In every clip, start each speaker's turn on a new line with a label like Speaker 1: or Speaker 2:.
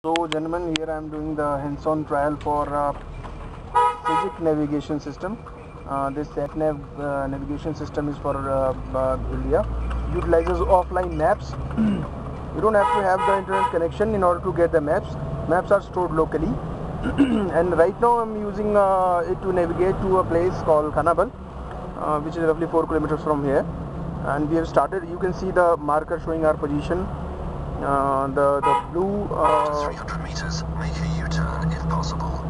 Speaker 1: So gentlemen, here I am doing the hands-on trial for CIGIC navigation system. This SatNav navigation system is for India. Utilizes offline maps. You don't have to have the internet connection in order to get the maps. Maps are stored locally. And right now I'm using it to navigate to a place called Khanabal, which is roughly 4 kilometers from here. And we have started. You can see the marker showing our position. The blue
Speaker 2: After 300 meters, make a U-turn if possible.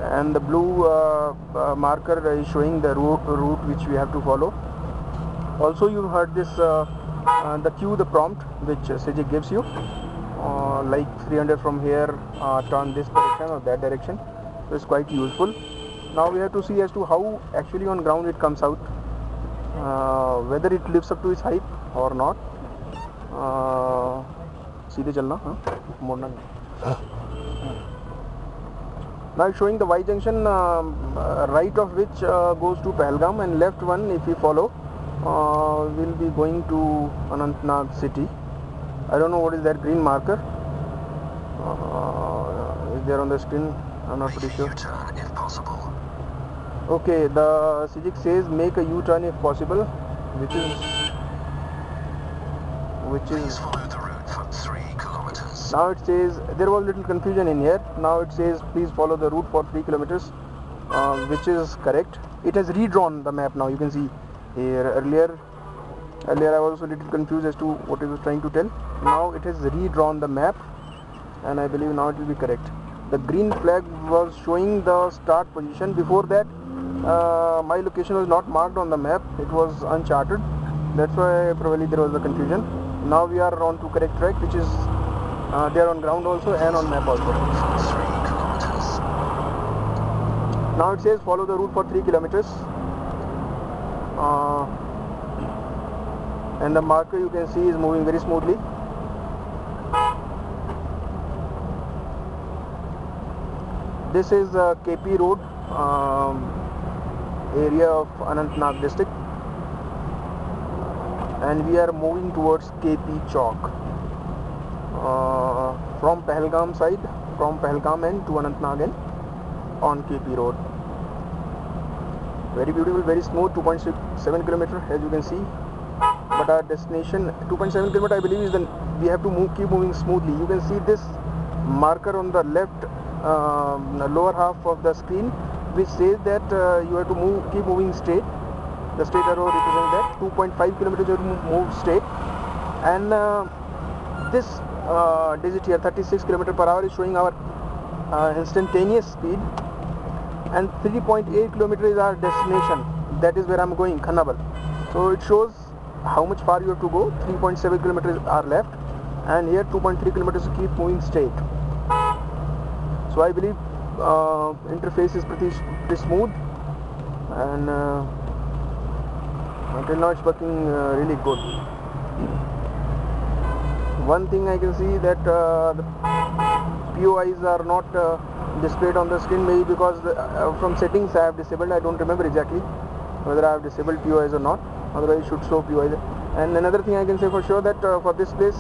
Speaker 1: And the blue marker is showing the route which we have to follow. Also, you heard this the cue, the prompt which CIGIC gives you, like 300 from here, turn this direction or that direction. So it's quite useful. Now we have to see as to how actually on ground it comes out, whether it lives up to its hype or not. सीधे चलना, हाँ, मोड़ना नहीं. Now it's showing the Y junction, right of which goes to Pahalgam, and left one, if we follow, will be going to Anantnag city. I don't know what is that green marker. Is there on the screen? I'm not pretty sure.
Speaker 2: U-turn if possible.
Speaker 1: Okay, the CIGIC says make a U-turn if possible, which
Speaker 2: Please
Speaker 1: is.
Speaker 2: follow the route for 3 kilometers.
Speaker 1: Now it says, there was little confusion in here. Now it says please follow the route for 3 kilometers, which is correct. It has redrawn the map now. You can see here. Earlier I was also a little confused as to what it was trying to tell. Now it has redrawn the map, and I believe now it will be correct. The green flag was showing the start position. Before that, my location was not marked on the map. It was uncharted. That's why probably there was a confusion. Now we are on to correct track, which is there on ground also and on map also.
Speaker 2: 3 kilometers.
Speaker 1: Now it says follow the route for 3 kilometers, and the marker you can see is moving very smoothly. This is KP Road, area of Anantnag district, and we are moving towards KP Chowk, from Pahalgam side, from Pahalgam end to Anantnag end on KP Road. Very beautiful, very smooth, 2.7 kilometer as you can see. But our destination 2.7 kilometer, I believe, is we have to keep moving smoothly. You can see this marker on the left lower half of the screen, which says that you have to keep moving straight. The straight arrow represents that 2.5 kilometers you have to move straight, and this digit here, 36 km per hour, is showing our instantaneous speed, and 3.8 km is our destination. That is where I'm going, Khanabal. So it shows how much far you have to go. 3.7 kilometers are left, and here 2.3 kilometers to keep moving straight. So I believe interface is pretty smooth, and until now it's working really good. One thing I can see that the POIs are not displayed on the screen, maybe because from settings I have disabled. I don't remember exactly whether I have disabled POIs or not. Otherwise it should show POIs. And another thing I can say for sure that for this place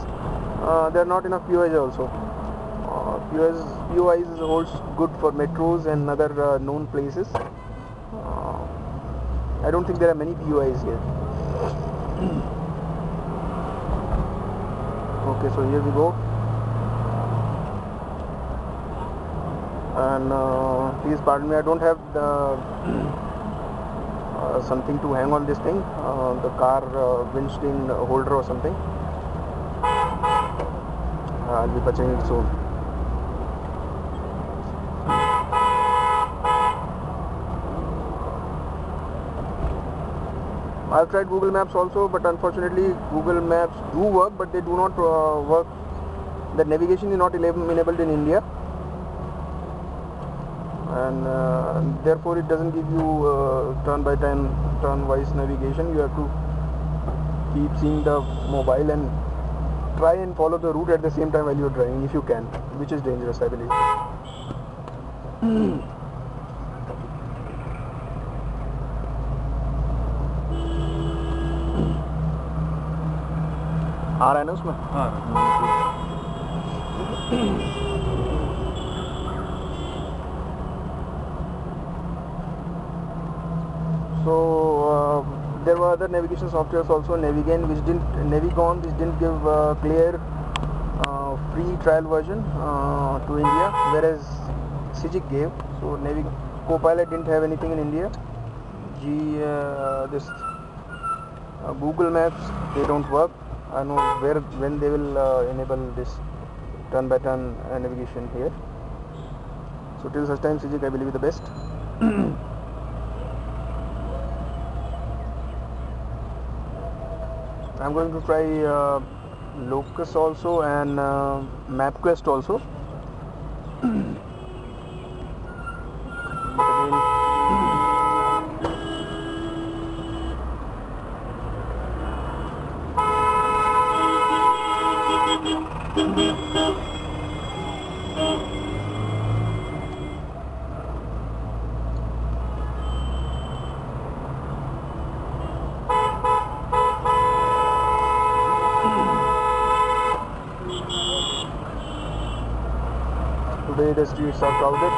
Speaker 1: there are not enough POIs also. POIs holds good for metros and other known places. I don't think there are many POIs here. Okay, so here we go, and please pardon me, I don't have the something to hang on this thing, the car windscreen holder or something. I'll be purchasing it soon. I've tried Google Maps also, but unfortunately Google Maps do work, but they do not work. The navigation is not enabled in India, and therefore it doesn't give you turn-wise navigation. You have to keep seeing the mobile and try and follow the route at the same time while you're driving, if you can, which is dangerous, I believe. आ रहा है ना उसमें? हाँ. So there were other navigation softwares also, Navigon which didn't give clear free trial version to India, whereas CIGIC gave. So Copilot didn't have anything in India. This Google Maps, they don't work. I know when they will enable this turn by turn navigation here. So till such time, CIGIC I believe is the best. I'm going to try Locus also and MapQuest also. But again, today the streets are crowded.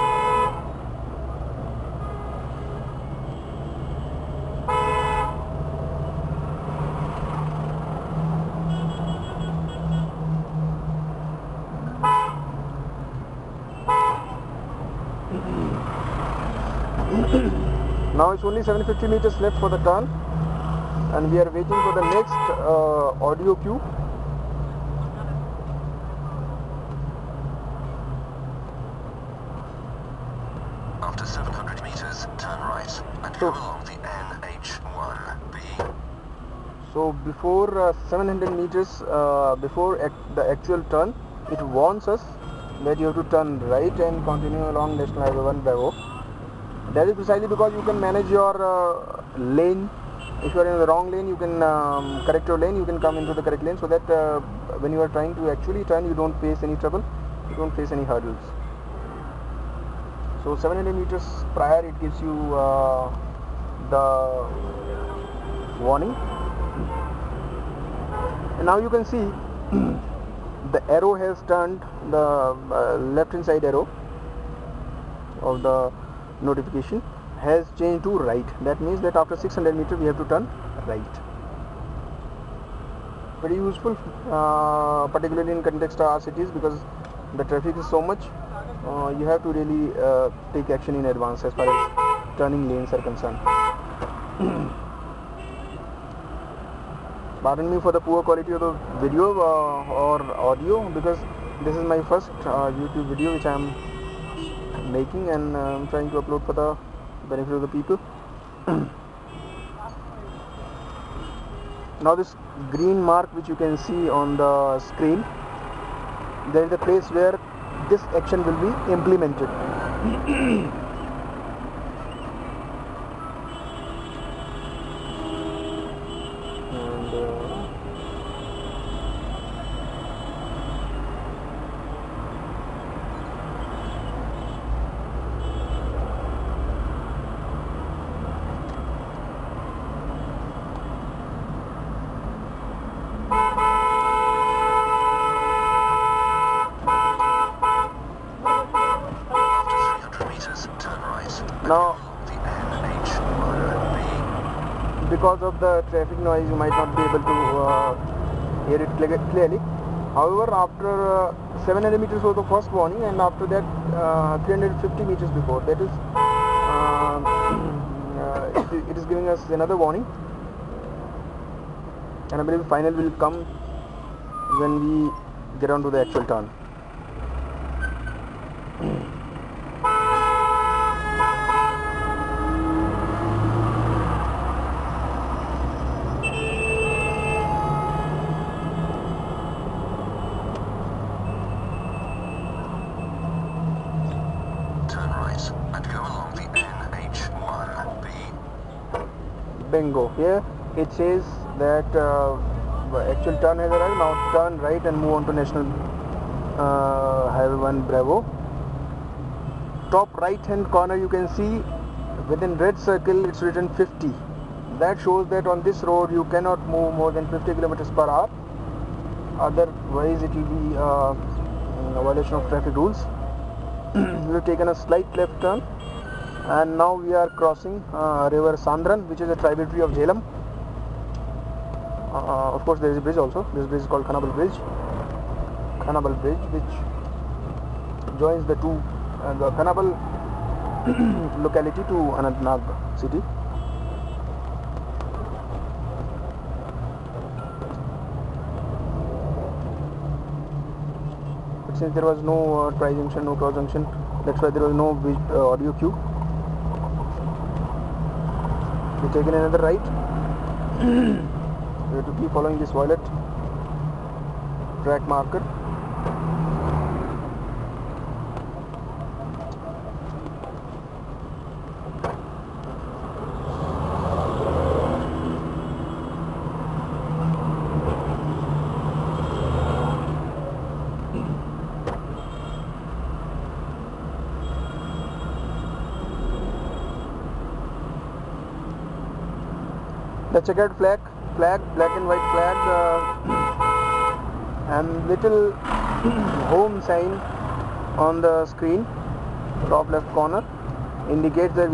Speaker 1: Now it's only 750 meters left for the turn, and we are waiting for the next audio cue.
Speaker 2: After 700 meters, turn right and go along the NH1B.
Speaker 1: So before 700 meters, before the actual turn, it warns us that you have to turn right and continue along National Highway 1 Bravo. That is precisely because you can manage your lane. If you are in the wrong lane, you can correct your lane, you can come into the correct lane, so that when you are trying to actually turn, you don't face any trouble, you don't face any hurdles. So 700 meters prior, it gives you the warning. And now you can see the arrow has turned, the left hand side arrow of the notification has changed to right. That means that after 600 meters we have to turn right. Very useful, particularly in context of our cities, because the traffic is so much. You have to really take action in advance as far as turning lanes are concerned. Pardon me for the poor quality of the video or audio, because this is my first YouTube video which I am making, and I'm trying to upload for the benefit of the people. Now this green mark which you can see on the screen, there is a place where this action will be implemented. Now, because of the traffic noise, you might not be able to hear it clearly. However, after 700 meters was the first warning, and after that 350 meters before, that is it is giving us another warning, and I believe final will come when we get on to the actual turn. Bingo. Here it says that actual turn has arrived. Now turn right and move on to National Highway 1 Bravo. Top right hand corner you can see within red circle it's written 50. That shows that on this road you cannot move more than 50 kilometers per hour. Otherwise it will be violation of traffic rules. We have taken a slight left turn, and now we are crossing river Sandran, which is a tributary of Jhelum. Of course, there is a bridge also. This bridge is called Khanabal Bridge. Khanabal Bridge, which joins the Khanabal locality to Anantnag city. But since there was no tri-junction, no cross-junction, that's why there was no audio cue. We've taken another right. We have to keep following this violet track marker. The checkered flag, black and white flag, and little home sign on the screen, top left corner, indicates that